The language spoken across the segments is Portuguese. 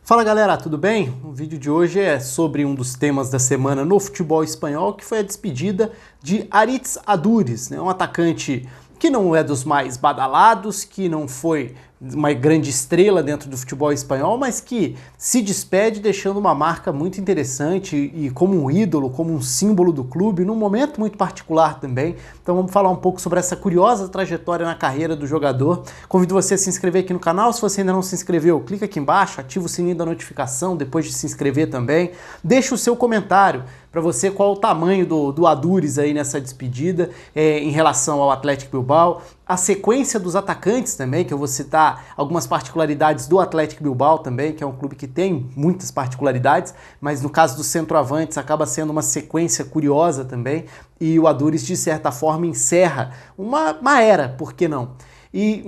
Fala galera, tudo bem? O vídeo de hoje é sobre um dos temas da semana no futebol espanhol, que foi a despedida de Aritz Aduriz, né? Um atacante que não é dos mais badalados, que não foi uma grande estrela dentro do futebol espanhol, mas que se despede deixando uma marca muito interessante e como um ídolo, como um símbolo do clube, num momento muito particular também. Então vamos falar um pouco sobre essa curiosa trajetória na carreira do jogador. Convido você a se inscrever aqui no canal. Se você ainda não se inscreveu, clica aqui embaixo, ativa o sininho da notificação depois de se inscrever também. Deixa o seu comentário para você qual o tamanho do Aduriz aí nessa despedida em relação ao Athletic Bilbao. A sequência dos atacantes também, que eu vou citar algumas particularidades do Athletic Bilbao também, que é um clube que tem muitas particularidades, mas no caso dos centroavantes acaba sendo uma sequência curiosa também, e o Aduriz de certa forma encerra uma era, por que não? E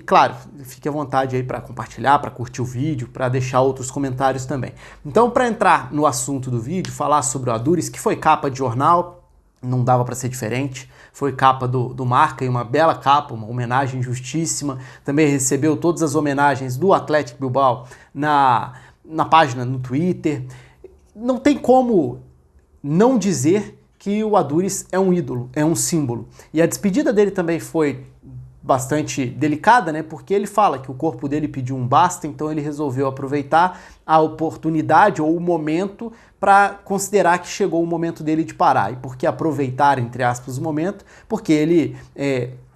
claro, fique à vontade aí para compartilhar, para curtir o vídeo, para deixar outros comentários também. Então, para entrar no assunto do vídeo, falar sobre o Aduriz, que foi capa de jornal, não dava para ser diferente, foi capa do Marca, e uma bela capa, uma homenagem justíssima, também recebeu todas as homenagens do Athletic Bilbao na página, no Twitter. Não tem como não dizer que o Aduriz é um ídolo, é um símbolo. E a despedida dele também foi bastante delicada, né? Porque ele fala que o corpo dele pediu um basta, então ele resolveu aproveitar a oportunidade ou o momento para considerar que chegou o momento dele de parar. E por que aproveitar, entre aspas, o momento? Porque ele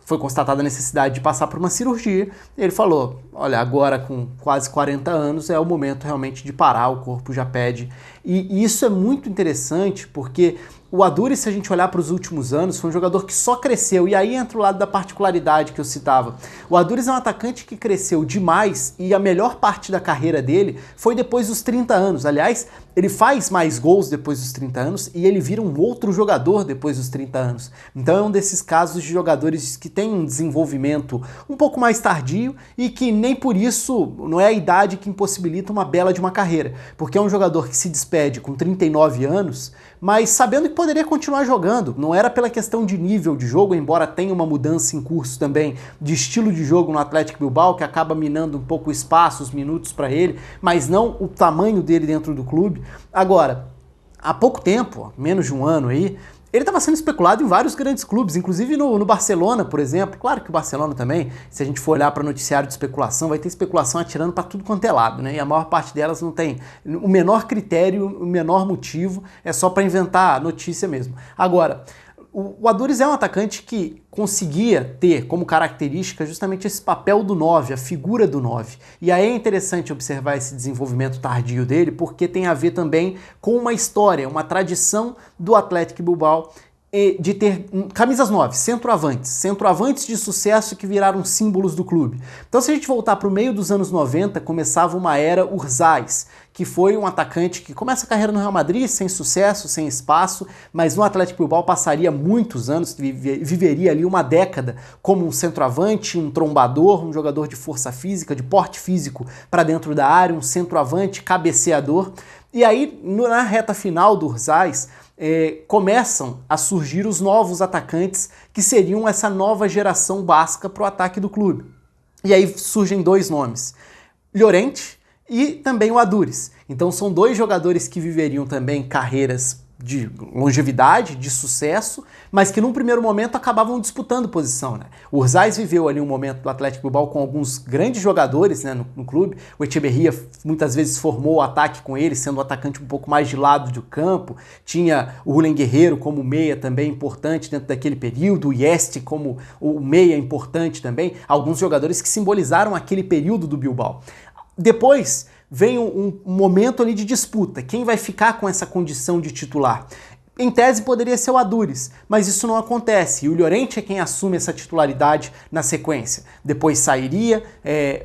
foi constatada a necessidade de passar por uma cirurgia. Ele falou, olha, agora com quase 40 anos é o momento realmente de parar, o corpo já pede. E isso é muito interessante porque o Aduriz, se a gente olhar para os últimos anos, foi um jogador que só cresceu, e aí entra o lado da particularidade que eu citava. O Aduriz é um atacante que cresceu demais, e a melhor parte da carreira dele foi depois dos 30 anos. Aliás, ele faz mais gols depois dos 30 anos, e ele vira um outro jogador depois dos 30 anos. Então é um desses casos de jogadores que tem um desenvolvimento um pouco mais tardio, e que nem por isso não é a idade que impossibilita uma bela de uma carreira. Porque é um jogador que se despede com 39 anos, mas sabendo que poderia continuar jogando. Não era pela questão de nível de jogo, embora tenha uma mudança em curso também de estilo de jogo no Athletic Bilbao, que acaba minando um pouco o espaço, os minutos para ele, mas não o tamanho dele dentro do clube. Agora, há pouco tempo, menos de um ano aí, ele estava sendo especulado em vários grandes clubes, inclusive no Barcelona, por exemplo. Claro que o Barcelona também, se a gente for olhar para noticiário de especulação, vai ter especulação atirando para tudo quanto é lado, né? E a maior parte delas não tem o menor critério, o menor motivo, é só para inventar notícia mesmo. Agora, o Aduriz é um atacante que conseguia ter como característica justamente esse papel do 9, a figura do 9. E aí é interessante observar esse desenvolvimento tardio dele, porque tem a ver também com uma história, uma tradição do Athletic Bilbao de ter camisas 9, centroavantes de sucesso que viraram símbolos do clube. Então, se a gente voltar para o meio dos anos 90, começava uma era Urzaiz, que foi um atacante que começa a carreira no Real Madrid sem sucesso, sem espaço, mas no Athletic Bilbao passaria muitos anos, viveria ali uma década como um centroavante, um trombador, um jogador de força física, de porte físico para dentro da área, um centroavante, cabeceador. E aí, na reta final do Urzaiz, começam a surgir os novos atacantes que seriam essa nova geração basca para o ataque do clube. E aí surgem dois nomes, Llorente e também o Aduriz. Então são dois jogadores que viveriam também carreiras de longevidade, de sucesso, mas que num primeiro momento acabavam disputando posição, né? O Urzaiz viveu ali um momento do Athletic Bilbao com alguns grandes jogadores, né, no clube. O Echeverría muitas vezes formou o ataque com ele, sendo um atacante um pouco mais de lado do campo. Tinha o Julen Guerreiro como meia também importante dentro daquele período, o Yeste como o meia importante também. Alguns jogadores que simbolizaram aquele período do Bilbao. Depois vem um momento ali de disputa. Quem vai ficar com essa condição de titular? Em tese poderia ser o Aduriz, mas isso não acontece. E o Llorente é quem assume essa titularidade na sequência. Depois sairia,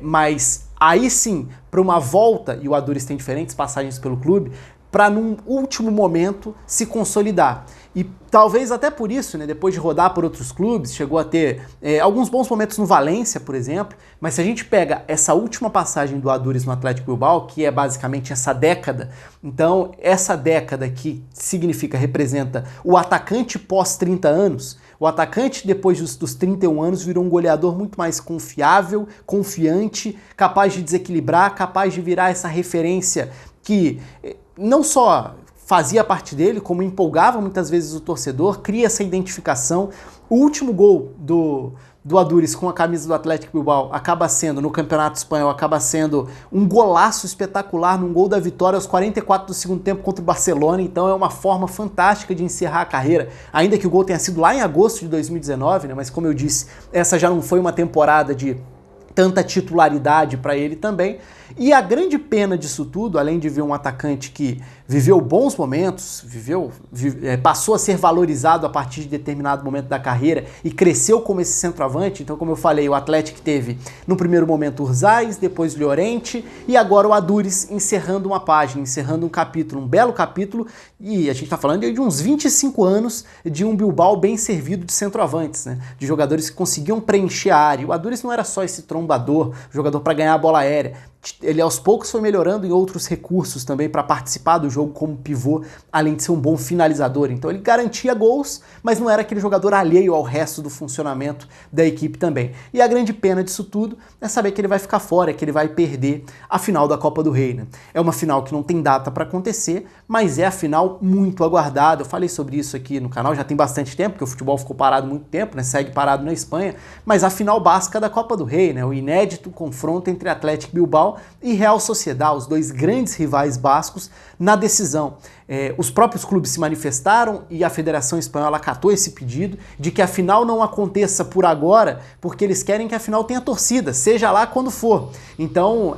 mas aí sim, para uma volta, e o Aduriz tem diferentes passagens pelo clube, para num último momento se consolidar. E talvez até por isso, né, depois de rodar por outros clubes, chegou a ter alguns bons momentos no Valência, por exemplo, mas se a gente pega essa última passagem do Aduriz no Athletic Bilbao, que é basicamente essa década, então essa década que representa o atacante pós 30 anos, O atacante, depois dos 31 anos, virou um goleador muito mais confiável, confiante, capaz de desequilibrar, capaz de virar essa referência que não só fazia parte dele, como empolgava muitas vezes o torcedor, cria essa identificação. O último gol do Adúriz com a camisa do Athletic Bilbao acaba sendo, no Campeonato Espanhol, acaba sendo um golaço espetacular, num gol da vitória aos 44 do segundo tempo contra o Barcelona. Então é uma forma fantástica de encerrar a carreira, ainda que o gol tenha sido lá em agosto de 2019, né? Mas como eu disse, essa já não foi uma temporada de tanta titularidade para ele também. E a grande pena disso tudo, além de ver um atacante que viveu bons momentos, passou a ser valorizado a partir de determinado momento da carreira e cresceu como esse centroavante. Então, como eu falei, o Atlético teve no primeiro momento Urzais, depois Llorente e agora o Adúriz encerrando uma página, encerrando um capítulo, um belo capítulo. E a gente está falando de uns 25 anos de um Bilbao bem servido de centroavantes, né? De jogadores que conseguiam preencher a área. O Adúriz não era só esse trombador, jogador para ganhar a bola aérea. Ele aos poucos foi melhorando em outros recursos também para participar do jogo como pivô, além de ser um bom finalizador. Então ele garantia gols, mas não era aquele jogador alheio ao resto do funcionamento da equipe também. E a grande pena disso tudo é saber que ele vai ficar fora, que ele vai perder a final da Copa do Rei, né? É uma final que não tem data para acontecer, mas é a final muito aguardada. Eu falei sobre isso aqui no canal já tem bastante tempo, porque o futebol ficou parado muito tempo, né? Segue parado na Espanha, mas a final basca da Copa do Rei, né? O inédito confronto entre Athletic Bilbao e Real Sociedad, os dois grandes rivais bascos, na decisão. Os próprios clubes se manifestaram e a Federação Espanhola acatou esse pedido de que a final não aconteça por agora, porque eles querem que a final tenha torcida, seja lá quando for. Então,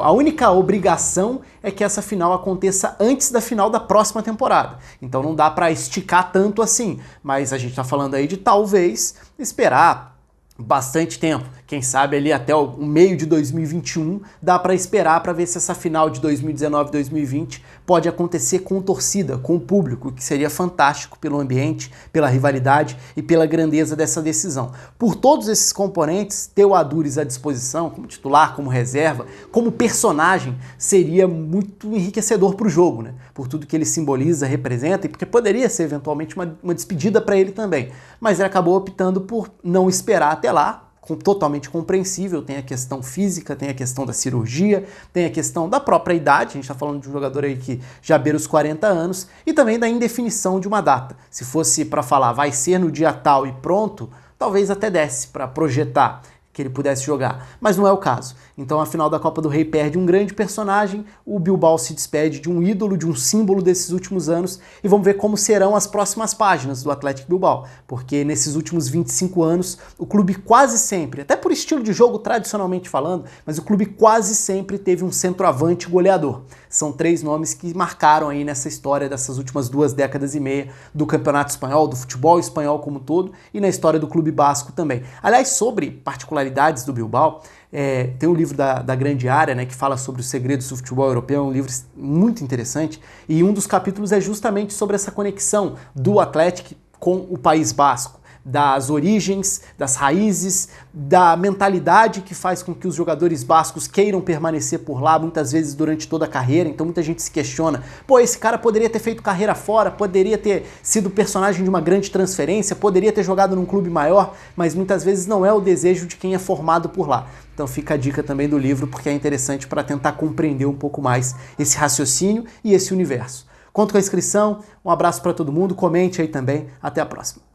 a única obrigação é que essa final aconteça antes da final da próxima temporada. Então não dá para esticar tanto assim, mas a gente está falando aí de talvez esperar bastante tempo, quem sabe ali até o meio de 2021 dá para esperar para ver se essa final de 2019-2020 pode acontecer com torcida, com o público, que seria fantástico pelo ambiente, pela rivalidade e pela grandeza dessa decisão. Por todos esses componentes, ter o Adúriz à disposição, como titular, como reserva, como personagem, seria muito enriquecedor para o jogo, né? Por tudo que ele simboliza, representa, e porque poderia ser eventualmente uma despedida para ele também. Mas ele acabou optando por não esperar até lá, totalmente compreensível. Tem a questão física, tem a questão da cirurgia, tem a questão da própria idade, a gente está falando de um jogador aí que já beira os 40 anos, e também da indefinição de uma data. Se fosse para falar vai ser no dia tal e pronto, talvez até desse para projetar que ele pudesse jogar, mas não é o caso. Então a final da Copa do Rei perde um grande personagem, o Bilbao se despede de um ídolo, de um símbolo desses últimos anos, e vamos ver como serão as próximas páginas do Athletic Bilbao, porque nesses últimos 25 anos o clube quase sempre, até por estilo de jogo tradicionalmente falando, mas o clube quase sempre teve um centroavante goleador. São três nomes que marcaram aí nessa história dessas últimas 2 décadas e meia do Campeonato Espanhol, do futebol espanhol como um todo, e na história do clube basco também. Aliás, sobre particularidades do Bilbao, tem um livro da Grande Área, né, que fala sobre os segredos do futebol europeu, um livro muito interessante, e um dos capítulos é justamente sobre essa conexão do Athletic com o País Basco, das origens, das raízes, da mentalidade que faz com que os jogadores bascos queiram permanecer por lá, muitas vezes durante toda a carreira. Então muita gente se questiona, pô, esse cara poderia ter feito carreira fora, poderia ter sido personagem de uma grande transferência, poderia ter jogado num clube maior, mas muitas vezes não é o desejo de quem é formado por lá. Então fica a dica também do livro, porque é interessante para tentar compreender um pouco mais esse raciocínio e esse universo. Conto com a inscrição, um abraço para todo mundo, comente aí também, até a próxima.